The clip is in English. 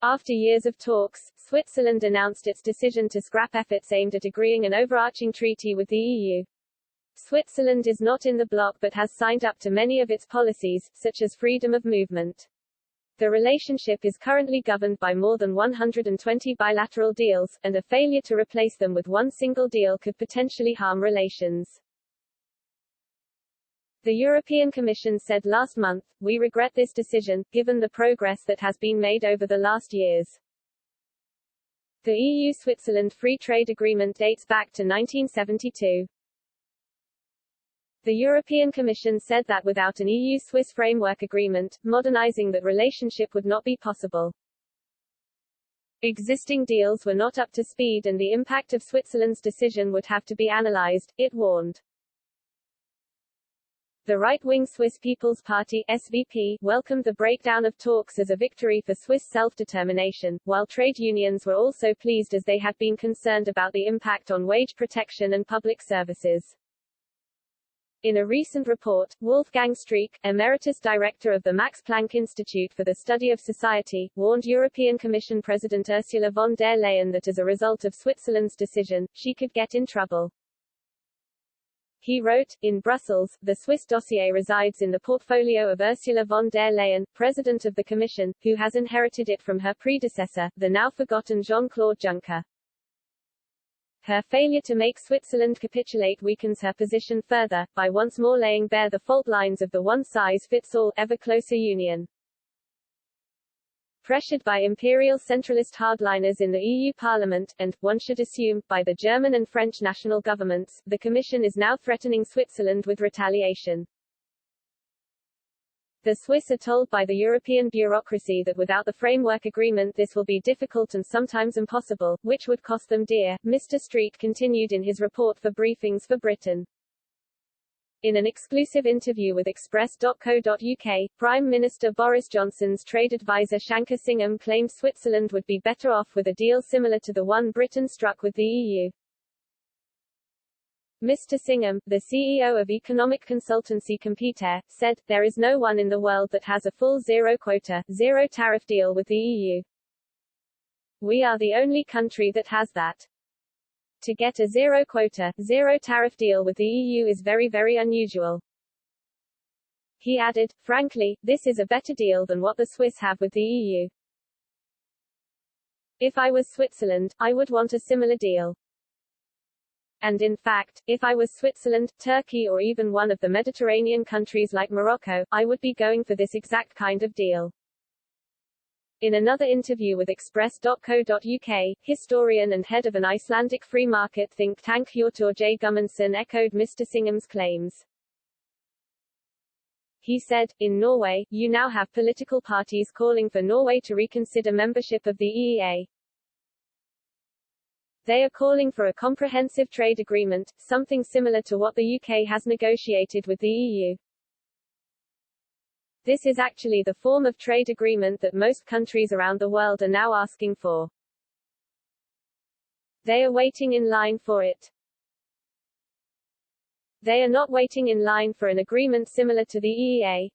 After years of talks, Switzerland announced its decision to scrap efforts aimed at agreeing an overarching treaty with the EU. Switzerland is not in the bloc but has signed up to many of its policies, such as freedom of movement. The relationship is currently governed by more than 120 bilateral deals, and a failure to replace them with one single deal could potentially harm relations. The European Commission said last month, "We regret this decision, given the progress that has been made over the last years." The EU-Switzerland Free Trade Agreement dates back to 1972. The European Commission said that without an EU-Swiss framework agreement, modernizing that relationship would not be possible. Existing deals were not up to speed and the impact of Switzerland's decision would have to be analyzed, it warned. The right-wing Swiss People's Party (SVP) welcomed the breakdown of talks as a victory for Swiss self-determination, while trade unions were also pleased as they had been concerned about the impact on wage protection and public services. In a recent report, Wolfgang Streeck, Emeritus Director of the Max Planck Institute for the Study of Society, warned European Commission President Ursula von der Leyen that as a result of Switzerland's decision, she could get in trouble. He wrote, "In Brussels, the Swiss dossier resides in the portfolio of Ursula von der Leyen, President of the Commission, who has inherited it from her predecessor, the now-forgotten Jean-Claude Juncker. Her failure to make Switzerland capitulate weakens her position further, by once more laying bare the fault lines of the one-size-fits-all, ever-closer union." Pressured by imperial centralist hardliners in the EU Parliament, and, one should assume, by the German and French national governments, the Commission is now threatening Switzerland with retaliation. The Swiss are told by the European bureaucracy that without the framework agreement this will be difficult and sometimes impossible, which would cost them dear. Mr. Street continued in his report for Briefings for Britain. In an exclusive interview with Express.co.uk, Prime Minister Boris Johnson's trade advisor Shankar Singham claimed Switzerland would be better off with a deal similar to the one Britain struck with the EU. Mr. Singham, the CEO of economic consultancy Competere, said, "There is no one in the world that has a full zero-quota, zero-tariff deal with the EU. We are the only country that has that. To get a zero-quota, zero-tariff deal with the EU is very, very unusual." He added, "Frankly, this is a better deal than what the Swiss have with the EU. If I was Switzerland, I would want a similar deal. And in fact, if I was Switzerland, Turkey or even one of the Mediterranean countries like Morocco, I would be going for this exact kind of deal." In another interview with Express.co.uk, historian and head of an Icelandic free market think tank Hjortur J. Gummansson echoed Mr. Singham's claims. He said, "In Norway, you now have political parties calling for Norway to reconsider membership of the EEA. They are calling for a comprehensive trade agreement, something similar to what the UK has negotiated with the EU. This is actually the form of trade agreement that most countries around the world are now asking for. They are waiting in line for it. They are not waiting in line for an agreement similar to the EEA,